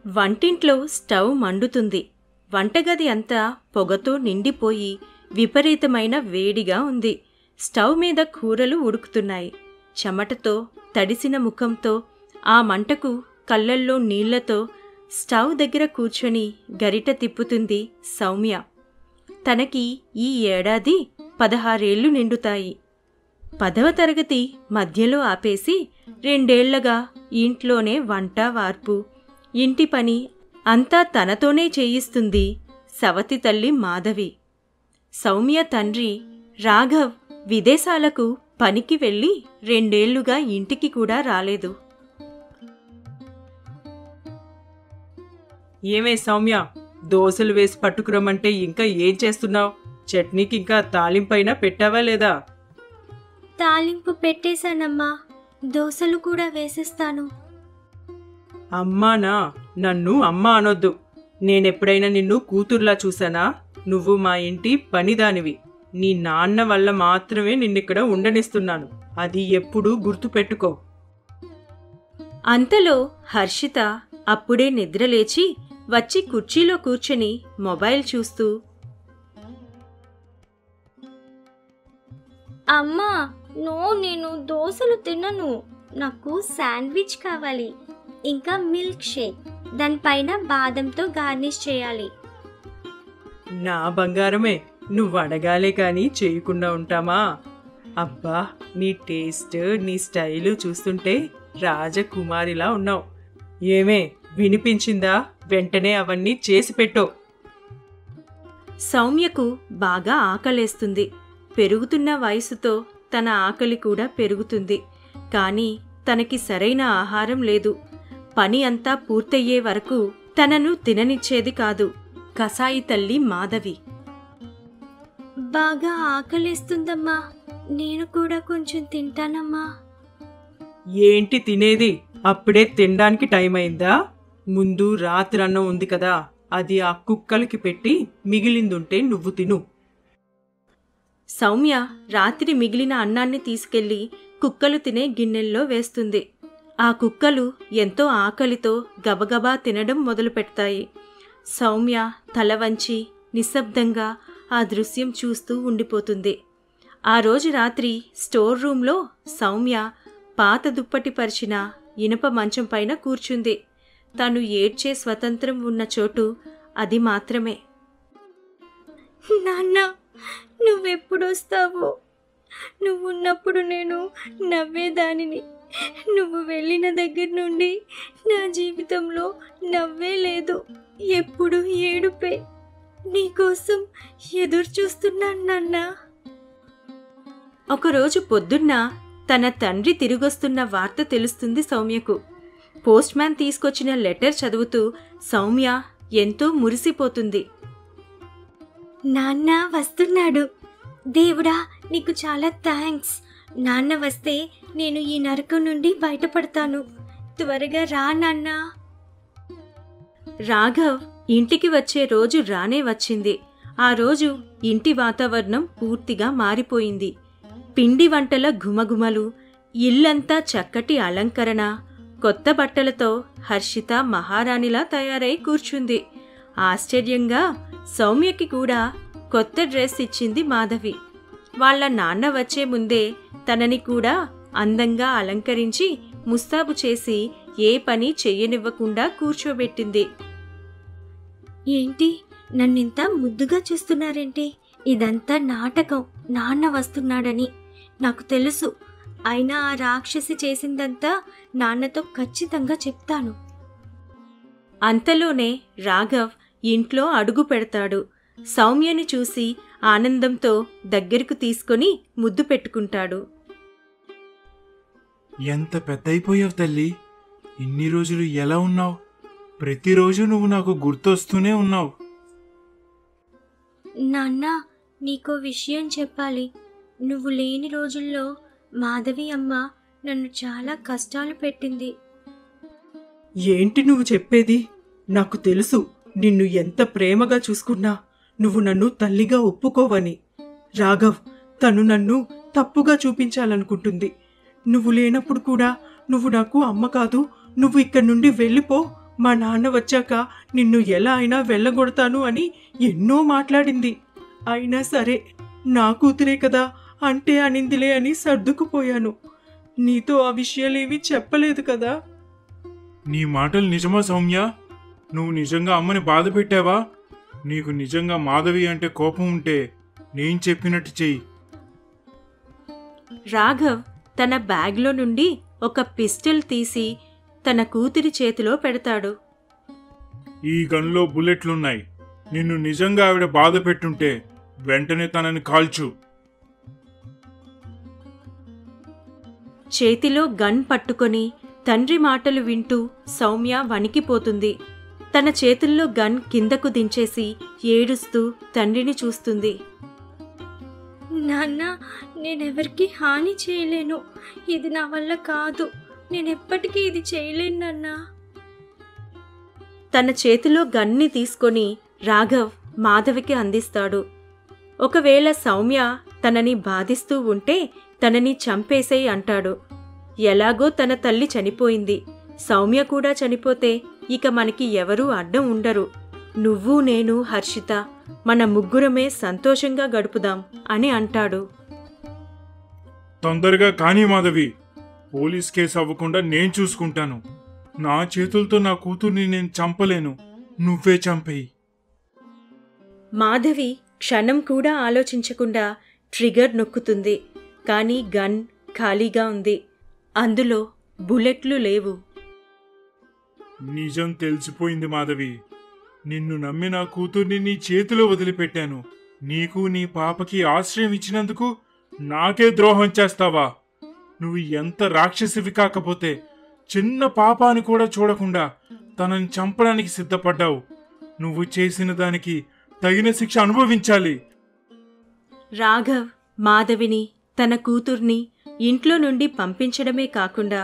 వంటింట్లో స్టవ్ మండుతుంది. వంటగది అంతా పొగతో నిండిపోయి విపరీతమైన వేడిగా ఉంది. స్టవ్ మీద కూరలు ఉడుకుతున్నాయి. చెమటతో తడిసిన ముఖంతో ఆ మంటకు కళ్ళల్లో నీళ్లతో స్టవ్ దగ్గర కూర్చొని గరిట తిప్పుతుంది సౌమ్య. తనకి ఈ ఏడాది 16 ఏళ్లు నిండుతాయి. 10వ తరగతి మధ్యలో ఆపేసి 2 ఏళ్లగా ఇంట్లోనే వంట వార్పు ఇంటి పని అంతా తనతోనే చేయిస్తుంది సవతి తల్లి మాధవి. సౌమ్య తండ్రి రాఘవ్ విదేశాలకు పనికి వెళ్ళి 2 ఏళ్లుగా ఇంటికి కూడా రాలేదు. ఏమే సౌమ్య, దోశలు వేసి పట్టుకురమ్మంటే ఇంకా ఏం చేస్తున్నావు? చట్నీకి ఇంకా తాలింపైనా పెట్టావా లేదా? తాలింపు పెట్టేశానమ్మా, దోశలు కూడా వేసేస్తాను. అమ్మానా? నన్ను అమ్మ అనొద్దు. నేనెప్పుడైనా నిన్ను కూతుర్లా చూసానా? నువ్వు మా ఇంటి పనిదానివి. నీ నాన్న వల్ల మాత్రమే నిన్నిక్కడ ఉండనిస్తున్నాను. అది ఎప్పుడూ గుర్తుపెట్టుకో. అంతలో హర్షిత అప్పుడే నిద్రలేచి వచ్చి కుర్చీలో కూర్చుని మొబైల్ చూస్తూ, అమ్మా, నేను దోశలు తినను. నాకు శాండ్విచ్ కావాలి, ఇంకా మిల్క్ షేక్, దానిపైన బాదంతో గార్నిష్ చేయాలి. నా బంగారమే, నువ్వు అడగాలే కానీ చేయకుండా ఉంటామా? అబ్బా, నీ టేస్ట్, నీ స్టైలు చూస్తుంటే రాజకుమారిలా ఉన్నావు. ఏమే, వినిపించిందా? వెంటనే అవన్నీ చేసి పెట్టు. సౌమ్యకు బాగా ఆకలేస్తుంది. పెరుగుతున్న వయసుతో తన ఆకలి కూడా పెరుగుతుంది. కానీ తనకి సరైన ఆహారం లేదు. పని అంతా పూర్తయ్యే వరకు తనను తిననిచ్చేది కాదు కసాయి తల్లి మాధవి. బాగా ఆకలేస్తుందమ్మా, నేను కూడా కొంచెం తింటానమ్మా. ఏంటి తినేది? అప్పుడే తినడానికి టైం అయిందా? ముందు రాత్రి అన్నం ఉంది కదా, అది ఆ కుక్కలకి పెట్టి మిగిలిందుంటే నువ్వు తిను. సౌమ్య రాత్రి మిగిలిన అన్నాన్ని తీసుకెళ్లి కుక్కలు తినే గిన్నెల్లో వేస్తుంది. ఆ కుక్కలు ఎంతో ఆకలితో గబగబా తినడం మొదలుపెడతాయి. సౌమ్య తల వంచి నిశ్శబ్దంగా ఆ దృశ్యం చూస్తూ ఉండిపోతుంది. ఆ రోజు రాత్రి స్టోర్ రూంలో సౌమ్య పాత దుప్పటి పరిచిన ఇనుప మంచం పైన కూర్చుంది. తను ఏడ్చే స్వతంత్రం ఉన్న చోటు అది మాత్రమే. నాన్న, నువ్వెప్పుడొస్తావు? నువ్వున్నప్పుడు నేను నవ్వేదానిని. నువ్వు వెళ్ళిన దగ్గర నుండి నా జీవితంలో నవ్వే లేదు, ఎప్పుడు ఏడుపే. నీకోసం ఎదురు చూస్తున్నాను నాన్న. ఒకరోజు పొద్దున్న తన తండ్రి తిరిగొస్తున్న వార్త తెలుస్తుంది సౌమ్యకు. పోస్ట్ మ్యాన్ తీసుకొచ్చిన లెటర్ చదువుతూ సౌమ్య ఎంతో మురిసిపోతుంది. నాన్న వస్తున్నాడు. దేవుడా, నీకు చాలా థ్యాంక్స్. నాన్న వస్తే నేను ఈ నరకం నుండి బయటపడతాను. త్వరగా రా నాన్న. రాఘవ్ ఇంటికి వచ్చే రోజు రానే వచ్చింది. ఆ రోజు ఇంటి వాతావరణం పూర్తిగా మారిపోయింది. పిండి వంటల ఘుమఘుమలు, ఇల్లంతా చక్కటి అలంకరణ, కొత్త బట్టలతో హర్షిత మహారాణిలా తయారై కూర్చుంది. ఆశ్చర్యంగా సౌమ్యకి కూడా కొత్త డ్రెస్ ఇచ్చింది మాధవి. వాళ్ల నాన్న వచ్చే ముందే తనని కూడా అందంగా అలంకరించి ముస్తాబు చేసి ఏ పని చెయ్యనివ్వకుండా కూర్చోబెట్టింది. ఏంటి, నన్నింత ముద్దుగా చూస్తున్నారేంటి? ఇదంతా నాటకం. నాన్న వస్తున్నాడని నాకు తెలుసు. అయినా ఆ రాక్షసి చేసిందంతా నాన్నతో ఖచ్చితంగా చెప్తాను. అంతలోనే రాఘవ్ ఇంట్లో అడుగు పెడతాడు. సౌమ్యని చూసి ఆనందంతో దగ్గరకు తీసుకొని ముద్దు పెట్టుకుంటాడు. ఎంత పెద్దయిపోయావు తల్లి. ఇన్ని రోజులు ఎలా ఉన్నావు? ప్రతిరోజు నువ్వు నాకు గుర్తొస్తూనే ఉన్నావు. నాన్న, నీకో విషయం చెప్పాలి. నువ్వు లేని రోజుల్లో మాధవి అమ్మ నన్ను చాలా కష్టాలు పెట్టింది. ఏంటి నువ్వు చెప్పేది? నాకు తెలుసు నిన్ను ఎంత ప్రేమగా చూసుకున్నా నువ్వు నన్ను తల్లిగా ఒప్పుకోవని. రాఘవ్ తను నన్ను తప్పుగా చూపించాలనుకుంటుంది. నువ్వు లేనప్పుడు కూడా నువ్వు నాకు అమ్మ కాదు, నువ్వు ఇక్కడి నుండి వెళ్ళిపో, మా నాన్న వచ్చాక నిన్ను ఎలా అయినా వెళ్ళగొడతాను అని ఎన్నో మాట్లాడింది. అయినా సరే నా కూతురే కదా అంటే అనిందిలే అని సర్దుకుపోయాను. నీతో ఆ విషయాలేవి చెప్పలేదు కదా. నీ మాటలు నిజమా సౌమ్య? నువ్వు నిజంగా అమ్మని బాధ పెట్టావా? నీకు నిజంగా మాధవి అంటే కోపం ఉంటే నేను చెప్పినట్టు చెయ్యి. రాఘవ్ తన బ్యాగ్లో నుండి ఒక పిస్టల్ తీసి తన కూతురి చేతిలో పెడతాడు. ఈ గన్లో బుల్లెట్లున్నాయి. నిన్ను నిజంగా ఆవిడ బాధ పెట్టుంటే వెంటనే తనని కాల్చు. చేతిలో గన్ పట్టుకొని తండ్రి మాటలు వింటూ సౌమ్య వణికిపోతుంది. తన చేతుల్లో గన్ కిందకు దించేసి ఏడుస్తూ తండ్రిని చూస్తుంది. నాన్న, నేనెవరికి హాని చేయలేను. ఇది నా వల్ల కాదు. నేనెప్పటికీ ఇది చేయలేను నాన్నా. తన చేతిలో గన్ని తీసుకొని రాఘవ్ మాధవికి అందిస్తాడు. ఒకవేళ సౌమ్య తనని బాధిస్తూ ఉంటే తనని చంపేసేయ్ అంటాడు. ఎలాగో తన తల్లి చనిపోయింది, సౌమ్య కూడా చనిపోతే ఇక మనకి ఎవరూ అడ్డం ఉండరు. నువ్వు నేను హర్షిత మన ముగ్గురమే సంతోషంగా గడుపుదాం అని అంటాడు. తొందరగా కానీ మాధవి, పోలీస్ కేసు అవ్వకుండా నేను చూసుకుంటాను. నా చేతులతో నా కూతుర్ని నేను చంపలేను, నువ్వే చంపేయి. మాధవి క్షణం కూడా ఆలోచించకుండా ట్రిగర్ నొక్కుతుంది. కానీ గన్ ఖాళీగా ఉంది. అందులో బుల్లెట్లు లేవు. నిజం తెలిసిపోయింది మాధవి. నిన్ను నమ్మి నా కూతుర్ని నీ చేతిలో వదిలిపెట్టాను. నీకు నీ పాపకి ఆశ్రయం ఇచ్చినందుకు నాకే ద్రోహం చేస్తావా? నువ్వు ఎంత రాక్షసివి కాకపోతే చిన్న పాపాని కూడా చూడకుండా తనని చంపడానికి సిద్ధపడ్డావు. నువ్వు చేసిన దానికి తగిన శిక్ష అనుభవించాలి. రాఘవ్ మాధవిని తన కూతుర్ని ఇంట్లో నుండి పంపించడమే కాకుండా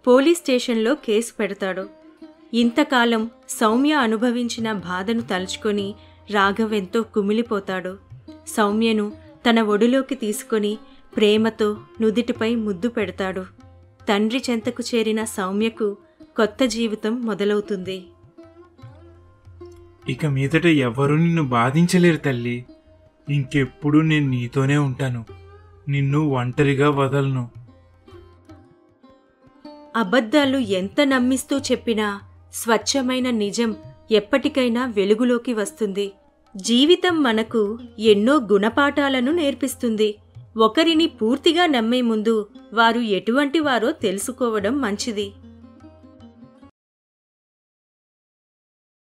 పోలీస్ స్టేషన్లో కేసు పెడతాడు. ఇంతకాలం సౌమ్య అనుభవించిన బాధను తలుచుకొని రాఘవ్ ఎంతో కుమిలిపోతాడు. సౌమ్యను తన ఒడిలోకి తీసుకొని ప్రేమతో నుదిటిపై ముద్దు పెడతాడు. తండ్రి చెంతకు చేరిన సౌమ్యకు కొత్త జీవితం మొదలవుతుంది. ఇక మీదట ఎవరూ నిన్ను బాధించలేరు తల్లి. ఇంకెప్పుడు నేను నీతోనే ఉంటాను. నిన్ను ఒంటరిగా వదలను. అబద్ధాలు ఎంత నమ్మిస్తూ చెప్పినా స్వచ్ఛమైన నిజం ఎప్పటికైనా వెలుగులోకి వస్తుంది. జీవితం మనకు ఎన్నో గుణపాఠాలను నేర్పిస్తుంది. ఒకరిని పూర్తిగా నమ్మే ముందు వారు ఎటువంటి వారో తెలుసుకోవడం మంచిది.